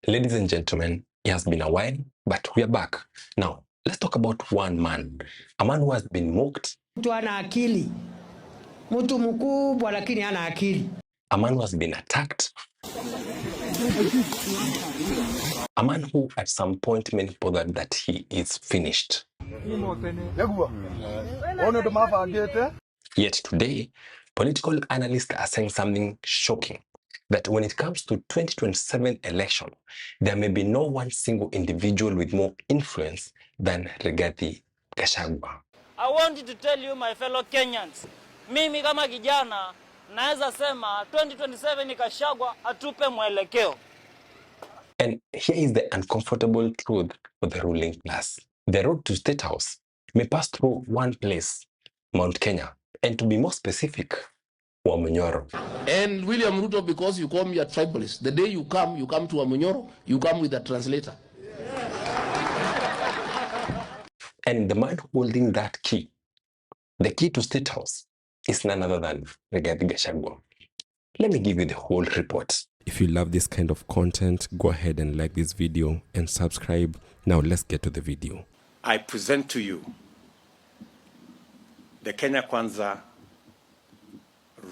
Ladies and gentlemen, it has been a while, but we are back. Now, let's talk about one man. A man who has been mocked. Mtu ana akili. Mtu mkubwa lakini hana akili. A man who has been attacked. A man who at some point many thought that he is finished. Yet today, political analysts are saying something shocking, that when it comes to 2027 election, there may be no one single individual with more influence than Gachagua. I want to tell you, my fellow Kenyans, mimi kama kijana naweza sema 2027 ni Gachagua atupe mwelekeo. And here is the uncomfortable truth for the ruling class. The road to State House may pass through one place, Mount Kenya, and to be more specific, Wamunyoro. And William Ruto, because you call me a tribalist, the day you come to Wamunyoro, you come with a translator. And the man holding that key, the key to State House, is none other than Gachagua. Let me give you the whole report. If you love this kind of content, go ahead and like this video and subscribe. Now let's get to the video. I present to you the Kenya Kwanza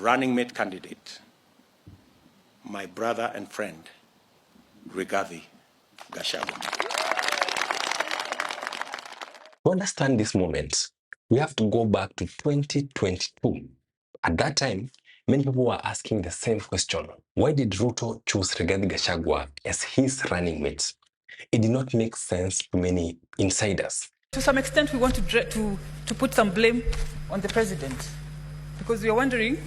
running mate candidate, my brother and friend, Rigathi Gachagua. To understand this moment, we have to go back to 2022. At that time, many people were asking the same question. Why did Ruto choose Rigathi Gachagua as his running mate? It did not make sense to many insiders. To some extent, we want to put some blame on the president, because we are wondering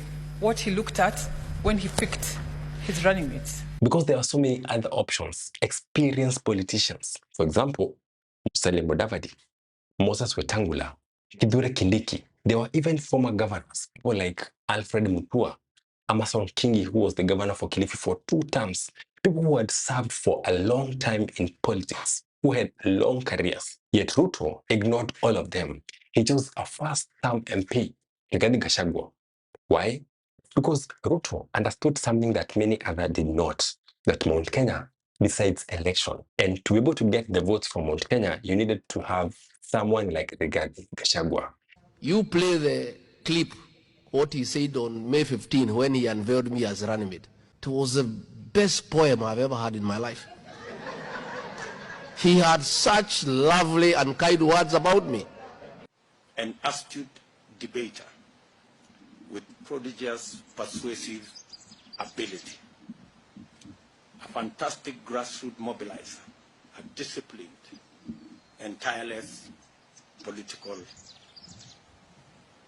what he looked at when he picked his running mates. Because there are so many other options, experienced politicians. For example, Musalia Mudavadi, Moses Wetangula, Kithure Kindiki. There were even former governors, people like Alfred Mutua, Amason Kingi, who was the governor for Kilifi for 2 terms, people who had served for a long time in politics, who had long careers. Yet Ruto ignored all of them. He chose a first-term MP, Rigathi Gachagua. Why? Because Ruto understood something that many others did not, that Mount Kenya decides election. And to be able to get the votes from Mount Kenya, you needed to have someone like Rigathi Gachagua. You play the clip, what he said on May 15 when he unveiled me as running mate. It was the best poem I've ever had in my life. He had such lovely and kind words about me. An astute debater with prodigious persuasive ability, a fantastic grassroots mobilizer, a disciplined and tireless political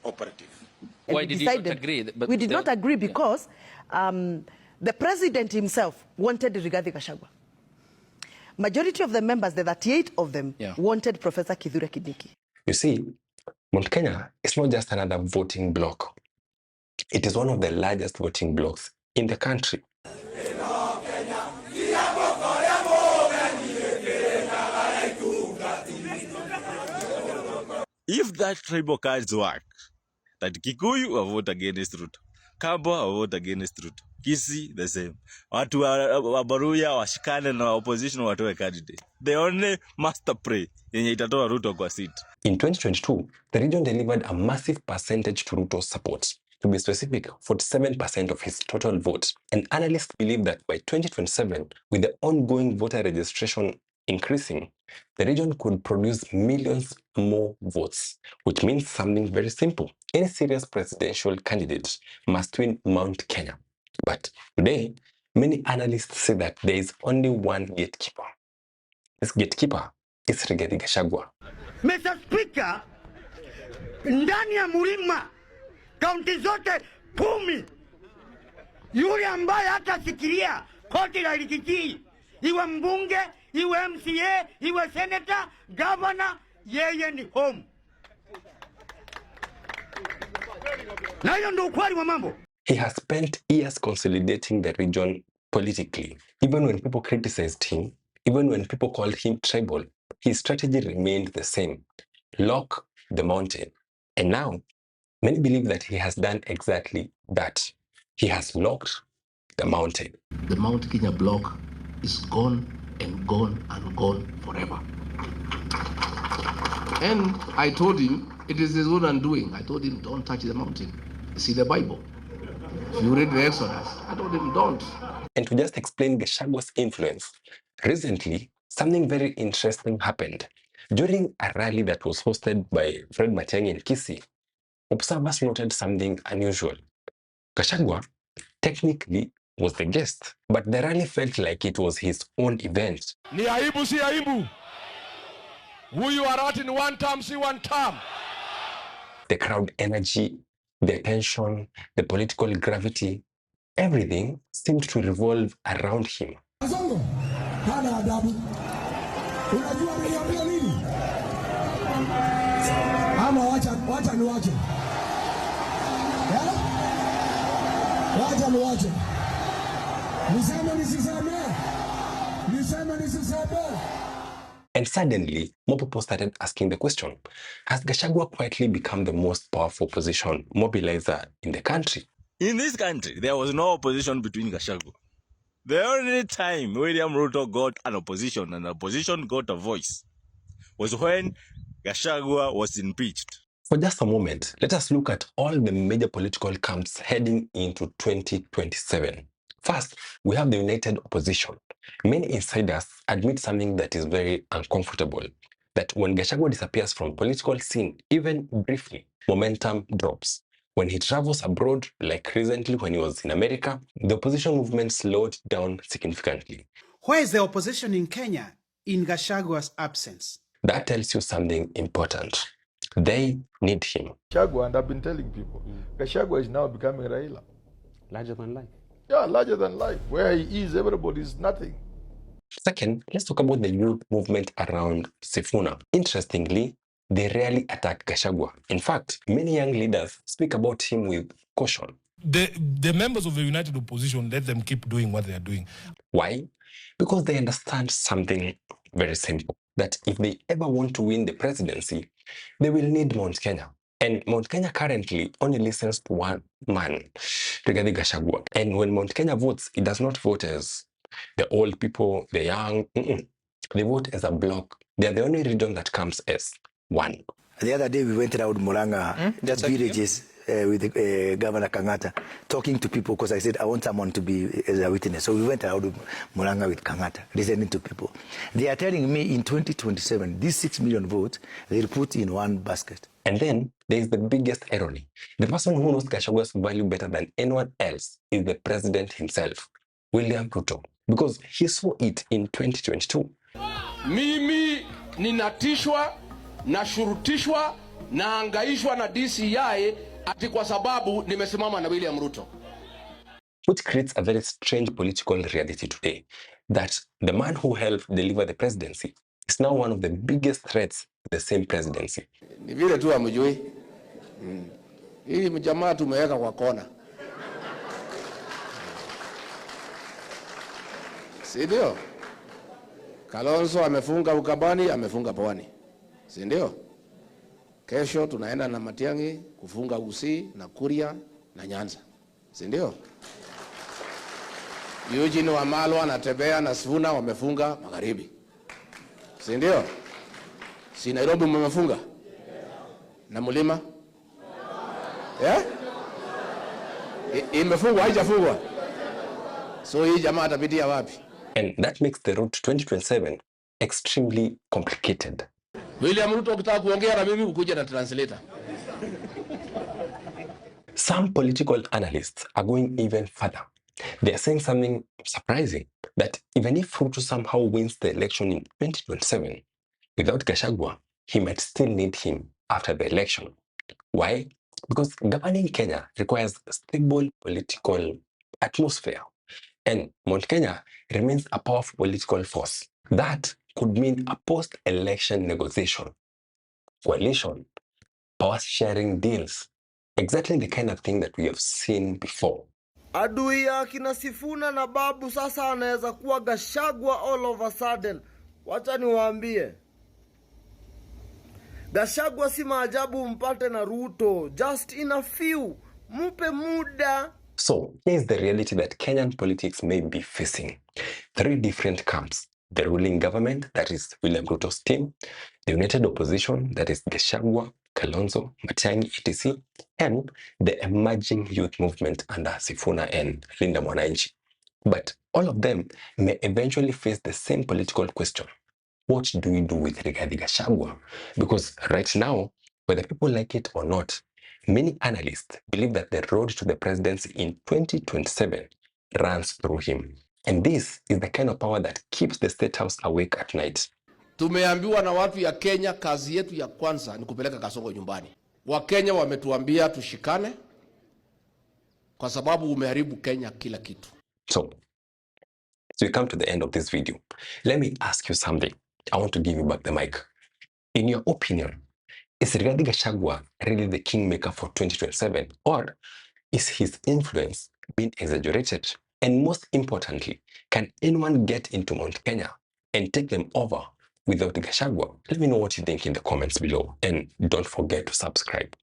operative. Why did you not agree? We did not agree because the president himself wanted Rigathi Gachagua. Majority of the members, the 38 of them, wanted Professor Kithure Kindiki. You see, Mount Kenya is not just another voting bloc. It is one of the largest voting blocs in the country. If that tribal cards work, that Kikuyu will vote against Ruto, Kabo will vote against Ruto, Kisi the same. Watu wa Baruya washikane na opposition watoe candidate. The only master pray yenye itatoa Ruto kwa seat. In 2022, the region delivered a massive percentage to Ruto's support. To be specific, 47% of his total votes. And analysts believe that by 2027, with the ongoing voter registration increasing, the region could produce millions more votes, which means something very simple. Any serious presidential candidate must win Mount Kenya. But today, many analysts say that there is only one gatekeeper. This gatekeeper is Rigathi Gachagua. Mr. Speaker, ndani ya Mlima, kaunti zote 10, yule ambaye hatafikiria koti la Likiti, iwe mbunge, iwe MCA, iwe senator, governor, yeye ni home. Na hiyo ndio ukweli wa mambo. He has spent years consolidating the region politically. Even when people criticized him, even when people called him tribal, his strategy remained the same. Lock the mountain. And now, many believe that he has done exactly that. He has locked the mountain. The Mount Kenya block is gone and gone forever. And I told him, it is his own undoing. I told him, don't touch the mountain. You see the Bible. If you read the Exodus, I told him, don't. And to just explain Gachagua's influence, recently, something very interesting happened. During a rally that was hosted by Fred Matiang'i in Kisii, observers noted something unusual. Gachagua technically was the guest, but the rally felt like it was his own event. Ni aibu si aibu. Huyu arati ni one term si one term. The crowd energy, the tension, the political gravity, everything seemed to revolve around him. Azongo, hana adabu. Unajua niambia nini? Ama wacha ni wache. Wacha ni wache. Niseme nisiseme. And suddenly, more people started asking the question, has Gachagua quietly become the most powerful opposition mobilizer in the country? In this country, there was no opposition between Gachagua. The only time William Ruto got an opposition and the opposition got a voice was when Gachagua was impeached. For just a moment, let us look at all the major political camps heading into 2027. First, we have the united opposition. Many insiders admit something that is very uncomfortable, that when Gachagua disappears from political scene, even briefly, momentum drops. When he travels abroad, like recently when he was in America, the opposition movement slowed down significantly. Where is the opposition in Kenya in Gachagua's absence? That tells you something important. They need him. Gachagua, and I've been telling people, Gachagua is now becoming Raila. Larger than life. Yeah, larger than life. Where he is, everybody is nothing. Second, let's talk about the youth movement around Sifuna. Interestingly, they rarely attack Gachagua. In fact, many young leaders speak about him with caution. The members of the united opposition, let them keep doing what they are doing. Why? Because they understand something very simple, that if they ever want to win the presidency, they will need Mount Kenya. And Mount Kenya currently only listens to one man, Rigathi Gachagua. And when Mount Kenya votes, it does not vote as the old people, the young. They vote as a block. They are the only region that comes as one. The other day we went around Murang'a villages with Governor Kangata, talking to people, because I said I want someone to be as a witness. So we went around Murang'a with Kangata, listening to people. They are telling me in 2027, these 6 million votes, they'll put in one basket. And then there is the biggest irony. The person who knows Gachagua's value better than anyone else is the president himself, William Ruto, because he saw it in 2022. Mimi ninatishwa, nashurutishwa, naangaishwa na DCI ati kwa sababu nimesimama na William Ruto. Which creates a very strange political reality today, that the man who helped deliver the presidency is now one of the biggest threats to the same presidency. Ni vile tu amjui. Hii mjamaa tumeweka kwa kona. Si ndio? Kalonzo amefunga Ukambani, amefunga Pwani. Si ndio? Kesho tunaenda na Matiang'i kufunga Gusii na Kuria na Nyanza. Si ndio? Eugene Wamalwa anatembea na Sifuna wamefunga Magharibi. Si ndio? Si Nairobi mmefunga? Na Mlima? Imefungwa haijafungwa? So hii jamaa atapitia wapi? And that makes the route to 2027 extremely complicated. William Ruto ukitaka kuongea na mimi ukuje na translator. Some political analysts are going even further. They are saying something surprising, that even if Ruto somehow wins the election in 2027, without Gachagua, he might still need him after the election. Why? Because governing Kenya requires a stable political atmosphere. And Mount Kenya remains a powerful political force. That could mean a post-election negotiation, coalition, power-sharing deals. Exactly the kind of thing that we have seen before. Adui ya kina Sifuna na Babu sasa anaweza kuwa Gachagua all of a sudden. Wacha niwaambie. Gachagua si maajabu mpate na Ruto. Just in a few. Mpe muda. So, here's the reality that Kenyan politics may be facing. 3 different camps, the ruling government, that is William Ruto's team, the united opposition, that is Gachagua, Kalonzo, Matiang'i, etc., and the emerging youth movement under Sifuna and Linda Mwananchi. But all of them may eventually face the same political question. What do we do with Rigathi Gachagua? Because right now, whether people like it or not, many analysts believe that the road to the presidency in 2027 runs through him. And this is the kind of power that keeps the State House awake at night. Tumeambiwa na watu ya Kenya, kazi yetu ya kwanza ni kupeleka Kasongo nyumbani. Wakenya wametuambia tushikane kwa sababu umeharibu Kenya kila kitu. So, as we come to the end of this video, let me ask you something. I want to give you back the mic. In your opinion, is Rigathi Gachagua really the kingmaker for 2027, or is his influence being exaggerated? And most importantly, can anyone get into Mount Kenya and take them over without Gachagua? Let me know what you think in the comments below, and don't forget to subscribe.